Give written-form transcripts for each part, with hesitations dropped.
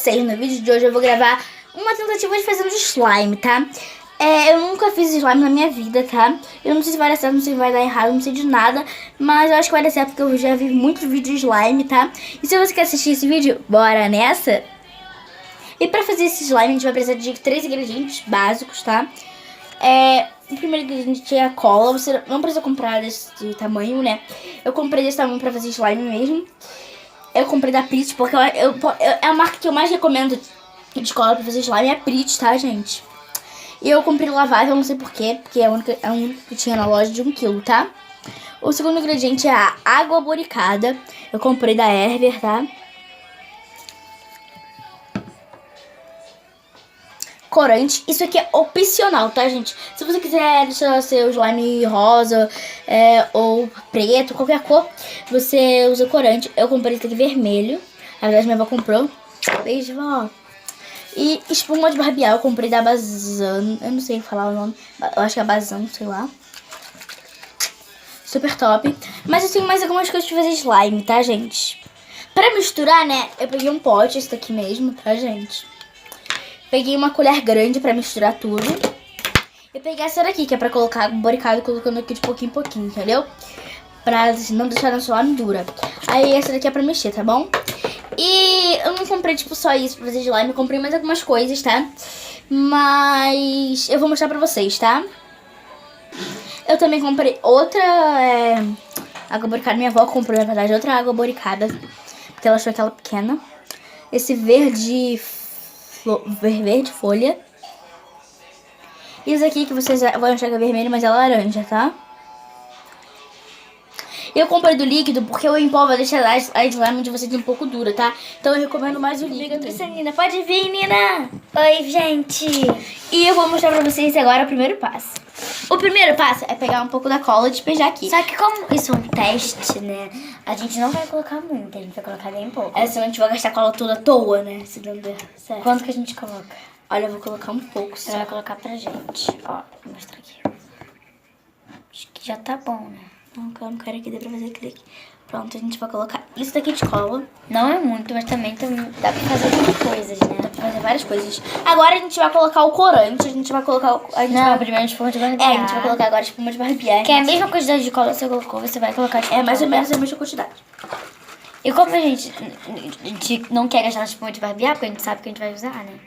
vocês. No vídeo de hoje eu vou gravar uma tentativa de fazer um slime, tá? Eu nunca fiz slime na minha vida, tá? Eu não sei se vai dar certo, não sei se vai dar errado, não sei de nada. Mas eu acho que vai dar certo porque eu já vi muitos vídeos de slime, tá? E se você quer assistir esse vídeo, bora nessa! E pra fazer esse slime a gente vai precisar de 3 ingredientes básicos, tá? O primeiro ingrediente é a cola. Você não precisa comprar desse tamanho, né? Eu comprei desse tamanho pra fazer slime mesmo. Eu comprei da Prit, porque é a marca que eu mais recomendo de cola pra fazer slime, é a Prit, tá, gente? E eu comprei lavável, não sei porquê, porque é a única que tinha na loja de 1 kg, tá? O segundo ingrediente é a água boricada. Eu comprei da Herber, tá? Corante, isso aqui é opcional, tá, gente? Se você quiser deixar seu slime rosa ou preto, qualquer cor, você usa corante. Eu comprei esse aqui vermelho. Na verdade, minha avó comprou. Beijo, vó. E espuma de barbear, eu comprei da Bazan. Eu não sei falar o nome. Eu acho que é Bazan, sei lá. Super top. Mas eu tenho mais algumas coisas pra fazer slime, tá, gente? Pra misturar, né, eu peguei um pote, esse daqui mesmo, tá, gente? Peguei uma colher grande pra misturar tudo. Eu peguei essa daqui, que é pra colocar boricado, colocando aqui de pouquinho em pouquinho, entendeu? Pra não deixar na sua dura. Aí essa daqui é pra mexer, tá bom? E eu não comprei, tipo, só isso pra fazer slime. Eu comprei mais algumas coisas, tá? Mas eu vou mostrar pra vocês, tá? Eu também comprei outra água boricada. Minha avó comprou, na verdade, outra água boricada, porque ela achou aquela pequena. Esse verde folha. Isso aqui que vocês vão achar que é vermelho, mas é laranja, tá? Eu comprei do líquido porque o em pó vai deixar a slime de vocês um pouco dura, tá? Então eu recomendo mais o líquido. Nina, pode vir, Nina! Oi, gente! E eu vou mostrar pra vocês agora o primeiro passo. O primeiro passo é pegar um pouco da cola e despejar aqui. Só que como isso é um teste, né? A gente não vai colocar muito, a gente vai colocar bem pouco. Senão a gente vai gastar cola toda à toa, né? Se não der certo. Quanto que a gente coloca? Olha, eu vou colocar um pouco só. Você vai colocar pra gente. Ó, vou mostrar aqui. Acho que já tá bom, né? Não, calma, quero que dê pra fazer clique. Pronto, a gente vai colocar isso daqui de cola. Não é muito, mas também dá pra fazer muitas coisas, né? Dá pra fazer várias coisas. Agora a gente vai colocar o corante. A gente vai colocar... primeiro espuma de barbear. A gente vai colocar agora espuma de barbear. Que é a mesma quantidade de cola que você colocou, você vai colocar espuma mais ou menos a mesma quantidade. E como a gente não quer gastar espuma de barbear, porque a gente sabe que a gente vai usar, né?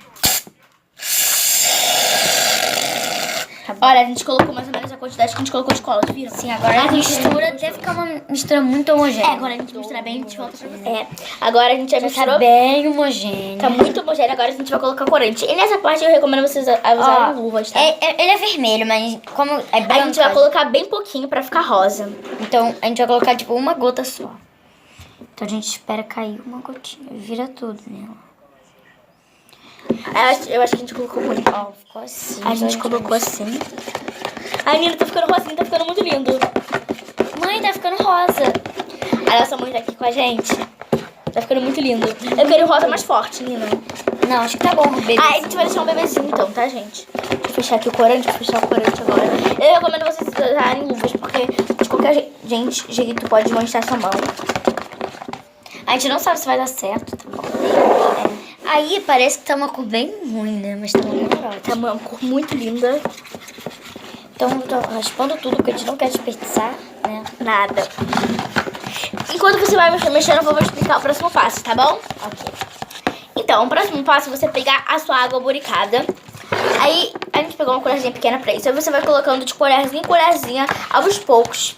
Olha, a gente colocou mais ou menos a quantidade que a gente colocou de cola, viram? Sim, agora a mistura até ficar uma mistura muito homogênea. Agora a gente mistura bem, a gente volta pra você. Agora a gente já misturou. Tá bem homogêneo. Tá muito homogêneo, agora a gente vai colocar corante. E nessa parte eu recomendo vocês usarem luvas, tá? Ele é vermelho, mas como é branco... A gente vai colocar bem pouquinho pra ficar rosa. Então a gente vai colocar tipo uma gota só. Então a gente espera cair uma gotinha, vira tudo nela. Eu acho que a gente colocou muito. Ó, ficou assim. A gente colocou assim. Ai, Nina, tá ficando rosinha, tá ficando muito lindo. Mãe, tá ficando rosa. A nossa mãe tá aqui com a gente. Tá ficando muito lindo. Eu quero rosa mais forte, Nina. Não, acho que tá bom, bebê. A gente vai deixar um bebezinho então, tá, gente? Deixa eu fechar aqui o corante, vou fechar o corante agora. Eu recomendo vocês usarem luvas, porque de qualquer jeito pode manchar sua mão. A gente não sabe se vai dar certo, tá bom? Aí parece que tá uma cor bem ruim, né? Mas tá uma cor ótima. Tá uma cor muito linda. Então eu tô raspando tudo, porque a gente não quer desperdiçar, né? Nada. Enquanto você vai mexendo, eu vou explicar o próximo passo, tá bom? Ok. Então, o próximo passo é você pegar a sua água boricada. Aí, a gente pegou uma colherzinha pequena pra isso. Aí você vai colocando de colherzinha em colherzinha, aos poucos,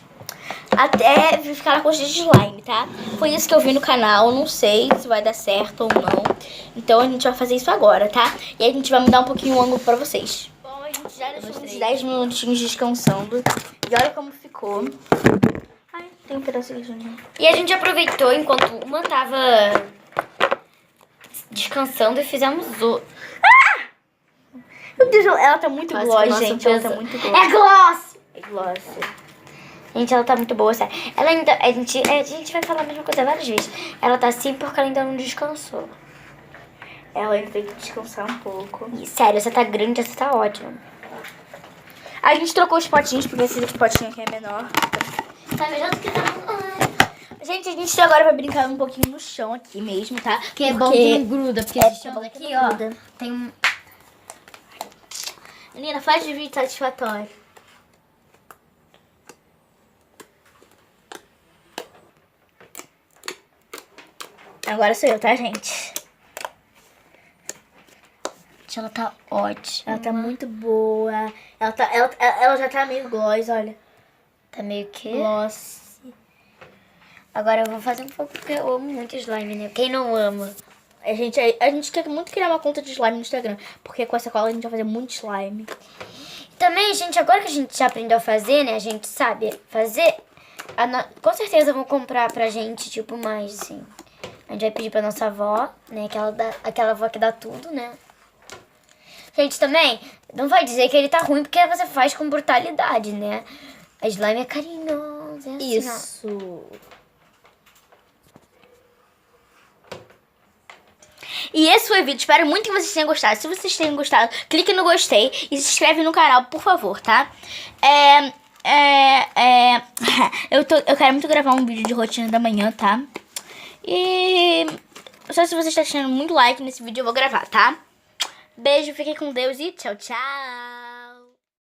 até ficar na quantidade de slime, tá? Foi isso que eu vi no canal, não sei se vai dar certo ou não. Então a gente vai fazer isso agora, tá? E aí a gente vai mudar um pouquinho o ângulo pra vocês. Bom, a gente já deixou uns 10 minutinhos descansando. E olha como ficou. Ai, tem um pedacinho de... E a gente aproveitou enquanto uma tava descansando e fizemos o... Meu Deus, ela tá muito Quase gloss, que nossa gente. Ela pesa. tá muito gloss. É gloss! É gloss. Gente, ela tá muito boa, sério. Ela ainda... A gente vai falar a mesma coisa várias vezes. Ela tá assim porque ela ainda não descansou. Ela ainda tem que descansar um pouco. E, sério, essa tá grande, essa tá ótima. A gente trocou os potinhos, porque esse potinho aqui é menor. Tá melhor do que tá... Gente, a gente agora vai brincar um pouquinho no chão aqui mesmo, tá? Que é bom que não gruda, porque esse chão bom aqui, que ó, não gruda. tem um... Menina, faz de vídeo satisfatório. Agora sou eu, tá, gente? Ela tá ótima. Ela tá muito boa. Ela já tá meio gloss, olha. Tá meio que... Gloss. Agora eu vou fazer um pouco, porque eu amo muito slime, né? Quem não ama? A gente quer muito criar uma conta de slime no Instagram. Porque com essa cola a gente vai fazer muito slime. Também, gente, agora que a gente já aprendeu a fazer, né? A gente sabe fazer. Com certeza vão comprar pra gente, tipo, mais, assim. A gente vai pedir pra nossa avó, né? Aquela avó que dá tudo, né? Gente, também, não vai dizer que ele tá ruim porque você faz com brutalidade, né? A slime é carinhosa, é assim, Isso. E esse foi o vídeo. Espero muito que vocês tenham gostado. Se vocês tenham gostado, clique no gostei e se inscreve no canal, por favor, tá? Eu quero muito gravar um vídeo de rotina da manhã, tá? E só se você está deixando muito like nesse vídeo, eu vou gravar, tá? Beijo, fiquem com Deus e tchau, tchau!